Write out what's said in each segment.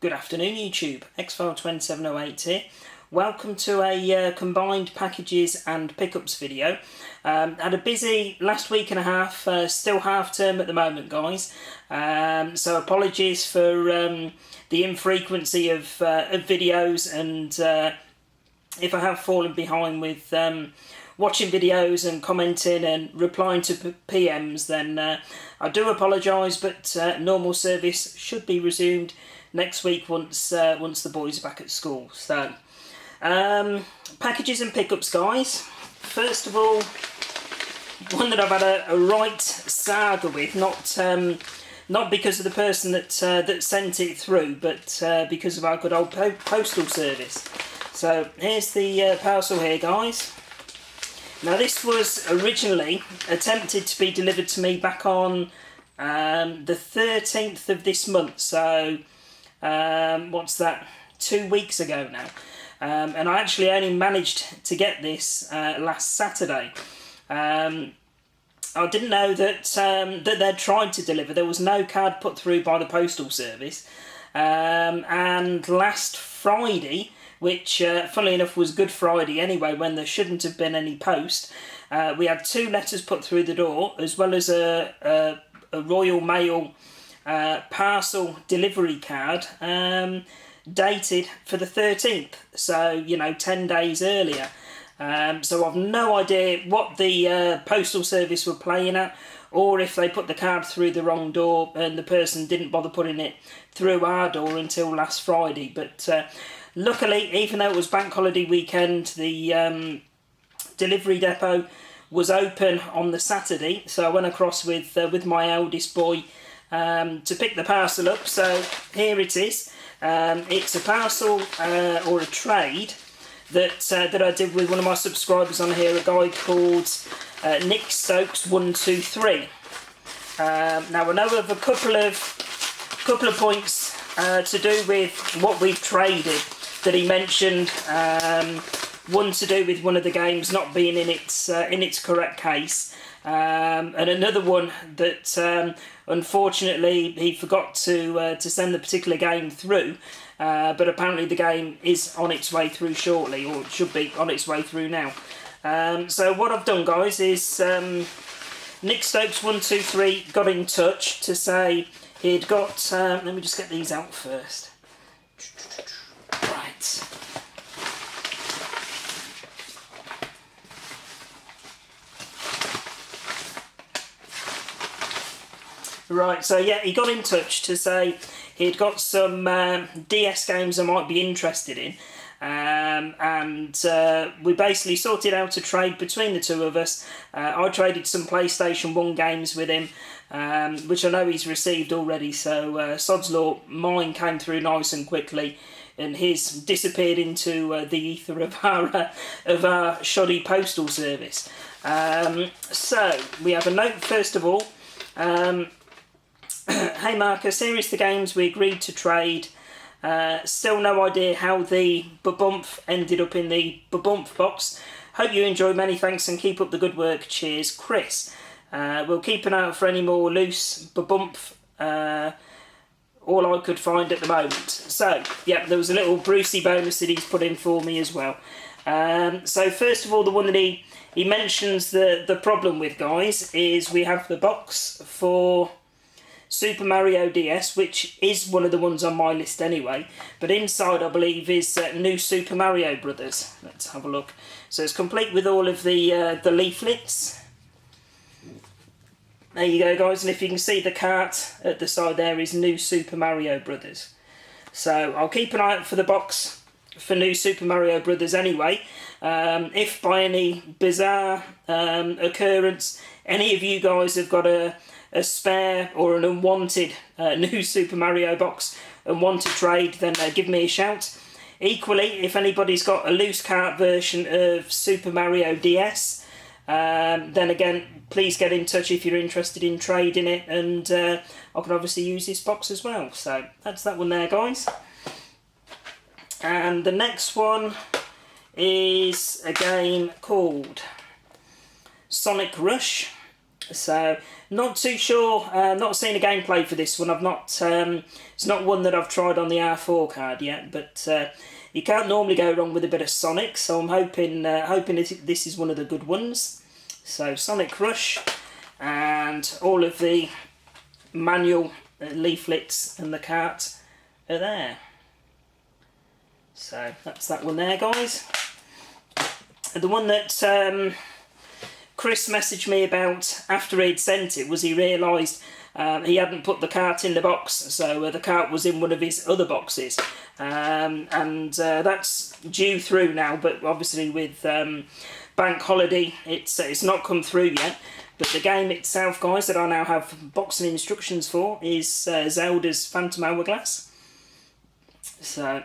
Good afternoon YouTube, Xfile27008 here. Welcome to a combined packages and pickups video. Had a busy last week and a half, still half term at the moment guys, so apologies for the infrequency of videos, and if I have fallen behind with watching videos and commenting and replying to PMs, then I do apologise, but normal service should be resumed next week once the boys are back at school. So packages and pickups guys. First of all, one that I've had a right saga with, not because of the person that sent it through, but because of our good old postal service. So here's the parcel here guys. Now this was originally attempted to be delivered to me back on the 13th of this month, so what's that, 2 weeks ago now, and I actually only managed to get this last Saturday. I didn't know that that they'd tried to deliver. There was no card put through by the postal service, and last Friday, which funnily enough was Good Friday anyway, when there shouldn't have been any post, we had 2 letters put through the door, as well as a Royal Mail parcel delivery card dated for the 13th, so you know, 10 days earlier. So I've no idea what the postal service were playing at, or if they put the card through the wrong door and the person didn't bother putting it through our door until last Friday. But luckily, even though it was bank holiday weekend, the delivery depot was open on the Saturday, so I went across with my eldest boy to pick the parcel up. So here it is. It's a parcel or a trade that I did with one of my subscribers on here, a guy called Nick Stokes 123. Now I know of a couple of points to do with what we've traded that he mentioned. One to do with one of the games not being in its correct case, and another one that unfortunately he forgot to send the particular game through, but apparently the game is on its way through shortly, or should be on its way through now. So what I've done guys is Nick Stokes 123 got in touch to say he'd got, let me just get these out first. Right. Right, so yeah, he got in touch to say he'd got some DS games I might be interested in, and we basically sorted out a trade between the two of us. I traded some PlayStation 1 games with him, which I know he's received already, so Sod's Law, mine came through nice and quickly, and his disappeared into the ether of our shoddy postal service. So we have a note first of all. Hey Marcus, here is the games we agreed to trade. Still no idea how the Babumph ended up in the Babumph box. Hope you enjoy, many thanks and keep up the good work. Cheers, Chris. We'll keep an eye out for any more loose Babumph, all I could find at the moment. So, yeah, there was a little Brucey bonus that he's put in for me as well. So first of all, the one that he mentions the problem with, guys, is we have the box for Super Mario DS, which is one of the ones on my list anyway, but inside I believe is New Super Mario Brothers. Let's have a look. So it's complete with all of the leaflets. There you go guys, and if you can see the cart at the side there is New Super Mario Brothers. So I'll keep an eye out for the box for New Super Mario Brothers anyway. If by any bizarre occurrence any of you guys have got a spare or an unwanted New Super Mario box and want to trade, then give me a shout. Equally, if anybody's got a loose cart version of Super Mario DS, then again, please get in touch if you're interested in trading it, and I can obviously use this box as well. So that's that one there, guys. And the next one is a game called Sonic Rush. So not too sure, not seen a gameplay for this one. I've not, it's not one that I've tried on the R4 card yet, but you can't normally go wrong with a bit of Sonic, so I'm hoping this is one of the good ones. So Sonic Rush, and all of the manual leaflets and the cart are there. So that's that one there, guys. And the one that Chris messaged me about after he'd sent it was he realised he hadn't put the cart in the box, so the cart was in one of his other boxes, and that's due through now, but obviously with bank holiday it's not come through yet. But the game itself, guys, that I now have boxing instructions for is Zelda's Phantom Hourglass. So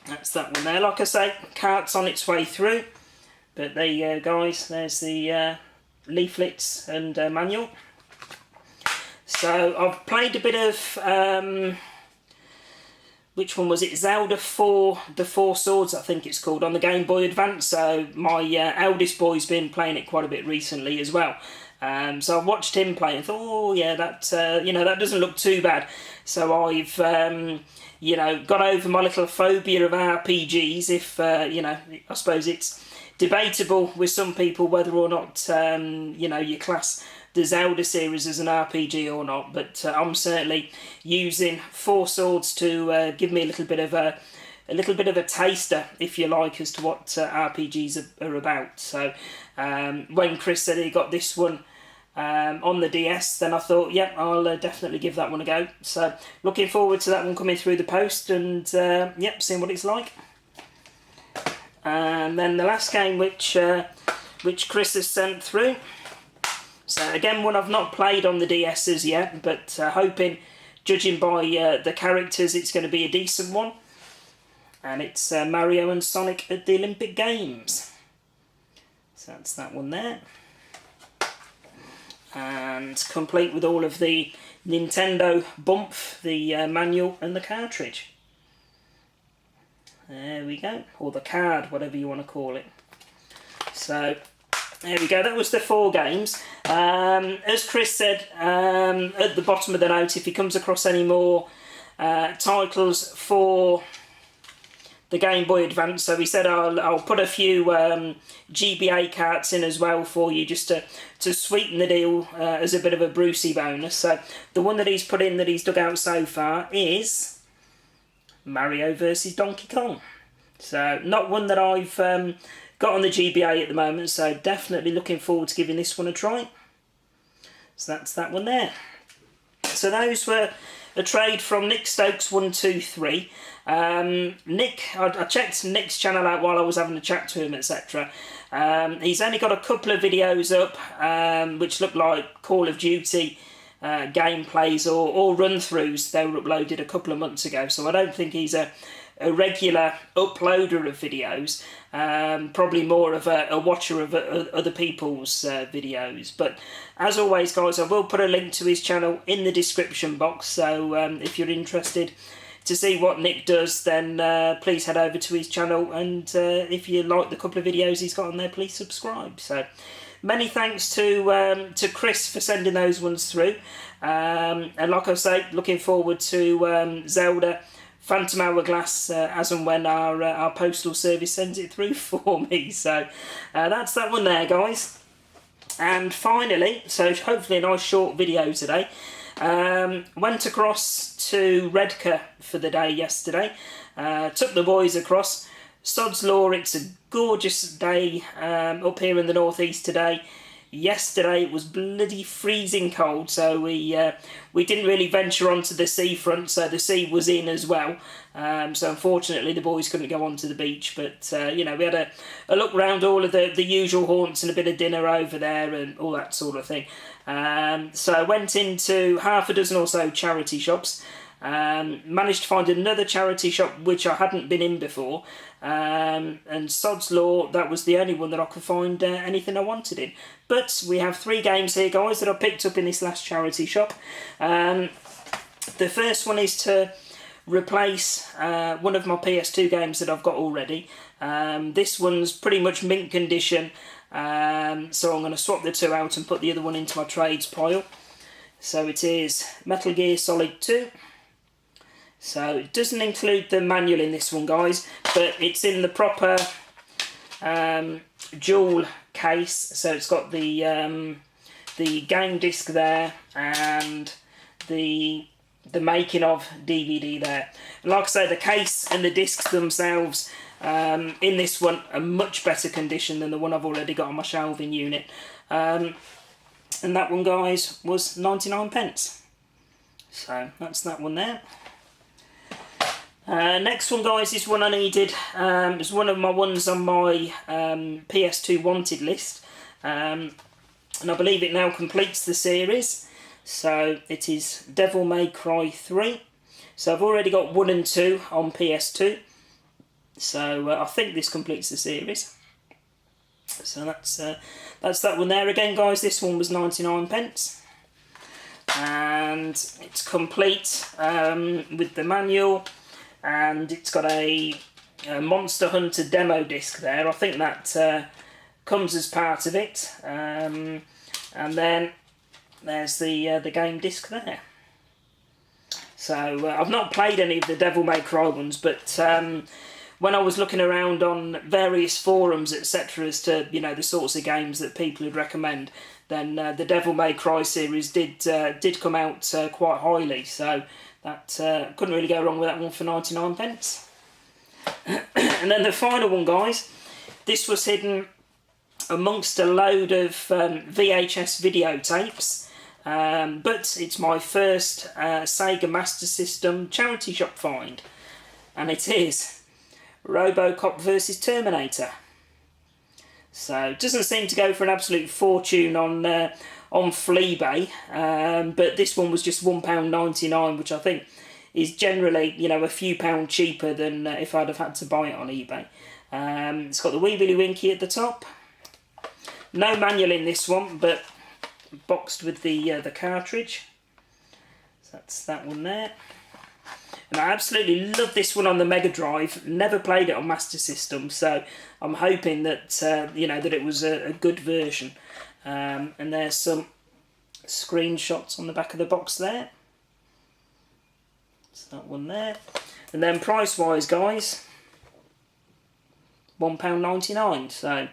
that's that one there. Like I say, cart's on its way through. But there you go, guys. There's the leaflets and manual. So I've played a bit of... which one was it? Zelda 4, The Four Swords, I think it's called, on the Game Boy Advance. So my eldest boy's been playing it quite a bit recently as well. So I watched him play and thought, oh yeah, that you know, that doesn't look too bad. So I've you know, got over my little phobia of RPGs. If you know, I suppose it's debatable with some people whether or not you know, you class the Zelda series as an RPG or not. But I'm certainly using Four Swords to give me a little bit of a taster, if you like, as to what RPGs are about. So when Chris said he got this one on the DS, then I thought, yeah, I'll definitely give that one a go. So looking forward to that one coming through the post, and yep, seeing what it's like. And then the last game which Chris has sent through. So again, one I've not played on the DS as yet, but hoping, judging by the characters, it's going to be a decent one. And it's Mario and Sonic at the Olympic Games. So that's that one there. And complete with all of the Nintendo bump, the manual and the cartridge. There we go. Or the card, whatever you want to call it. So there we go. That was the 4 games. As Chris said at the bottom of the note, if he comes across any more titles for the Game Boy Advance, so he said I'll put a few GBA carts in as well for you, just to sweeten the deal as a bit of a Brucey bonus. So the one that he's put in, that he's dug out so far, is Mario vs Donkey Kong. So not one that I've got on the GBA at the moment, so definitely looking forward to giving this one a try. So that's that one there. So those were a trade from Nick Stokes 123. Nick, I checked Nick's channel out while I was having a chat to him, etc. He's only got a couple of videos up which look like Call of Duty gameplays or run-throughs. They were uploaded a couple of months ago, so I don't think he's a regular uploader of videos. Probably more of a watcher of other people's videos. But as always, guys, I will put a link to his channel in the description box, so if you're interested to see what Nick does, then please head over to his channel, and if you like the couple of videos he's got on there, please subscribe. So many thanks to Chris for sending those ones through, and like I say, looking forward to Zelda Phantom Hourglass as and when our postal service sends it through for me. So that's that one there, guys. And finally, so hopefully a nice short video today. Went across to Redcar for the day yesterday. Took the boys across. Sod's Law, it's a gorgeous day up here in the northeast today. Yesterday it was bloody freezing cold, so we didn't really venture onto the seafront, so the sea was in as well. So unfortunately the boys couldn't go onto the beach, but you know, we had a look round all of the usual haunts and a bit of dinner over there and all that sort of thing. So I went into half a dozen or so charity shops. Managed to find another charity shop which I hadn't been in before, and Sod's Law, that was the only one that I could find anything I wanted in. But we have 3 games here, guys, that I picked up in this last charity shop. The first one is to replace one of my PS2 games that I've got already. This one's pretty much mint condition. So I'm going to swap the two out and put the other one into my trades pile. So it is Metal Gear Solid 2. So it doesn't include the manual in this one, guys, but it's in the proper dual case. So it's got the game disc there and the making of DVD there. And like I say, the case and the discs themselves in this one are much better condition than the one I've already got on my shelving unit. And that one, guys, was 99p. So that's that one there. Next one, guys, is one I needed. It's one of my ones on my PS2 wanted list. And I believe it now completes the series. So it is Devil May Cry 3. So I've already got 1 and 2 on PS2. So I think this completes the series. So that's that one there. Again, guys, this one was 99p. And it's complete with the manual. And it's got a Monster Hunter demo disc there. I think that comes as part of it. And then there's the game disc there. So I've not played any of the Devil May Cry ones, but when I was looking around on various forums, etc., as to, you know, the sorts of games that people would recommend, then the Devil May Cry series did come out quite highly. So that couldn't really go wrong with that one for 99p. And then the final one, guys, this was hidden amongst a load of VHS videotapes, but it's my first Sega Master System charity shop find, and it is RoboCop vs Terminator. So it doesn't seem to go for an absolute fortune on Fleabay, but this one was just £1.99, which I think is generally, you know, a few pound cheaper than if I'd have had to buy it on eBay. It's got the Wee Willie Winky at the top. No manual in this one, but boxed with the cartridge. So that's that one there. And I absolutely love this one on the Mega Drive. Never played it on Master System, so I'm hoping that you know, that it was a good version. And there's some screenshots on the back of the box there. So that one there. And then price-wise, guys, £1.99. So,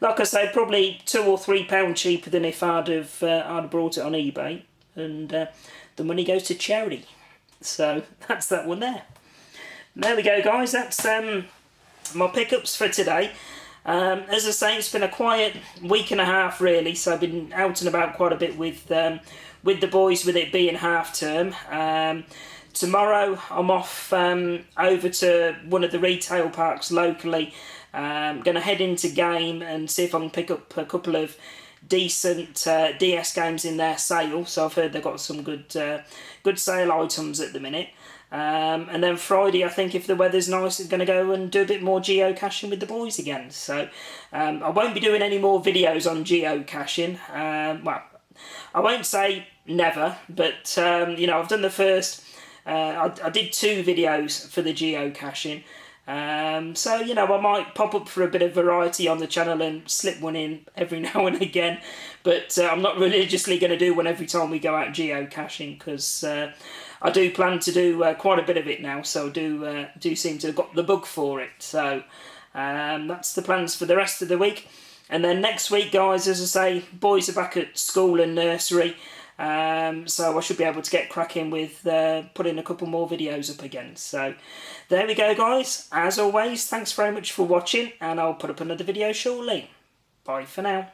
like I say, probably £2 or £3 cheaper than if I'd have brought it on eBay. And the money goes to charity. So that's that one there. There we go, guys. That's my pickups for today. As I say, it's been a quiet week and a half, really. So I've been out and about quite a bit with the boys, with it being half term. Tomorrow I'm off over to one of the retail parks locally. I'm going to head into Game and see if I can pick up a couple of decent DS games in their sale. So I've heard they've got some good sale items at the minute. And then Friday, I think if the weather's nice, I'm going to go and do a bit more geocaching with the boys again. So I won't be doing any more videos on geocaching. Well, I won't say never, but you know, I've done the first. I did 2 videos for the geocaching. So, you know, I might pop up for a bit of variety on the channel and slip one in every now and again, but I'm not religiously going to do one every time we go out geocaching, because I do plan to do quite a bit of it now, so I do seem to have got the bug for it. So that's the plans for the rest of the week. And then next week, guys, as I say, boys are back at school and nursery. So I should be able to get cracking with putting a couple more videos up again. So there we go, guys. As always, thanks very much for watching, and I'll put up another video shortly. Bye for now.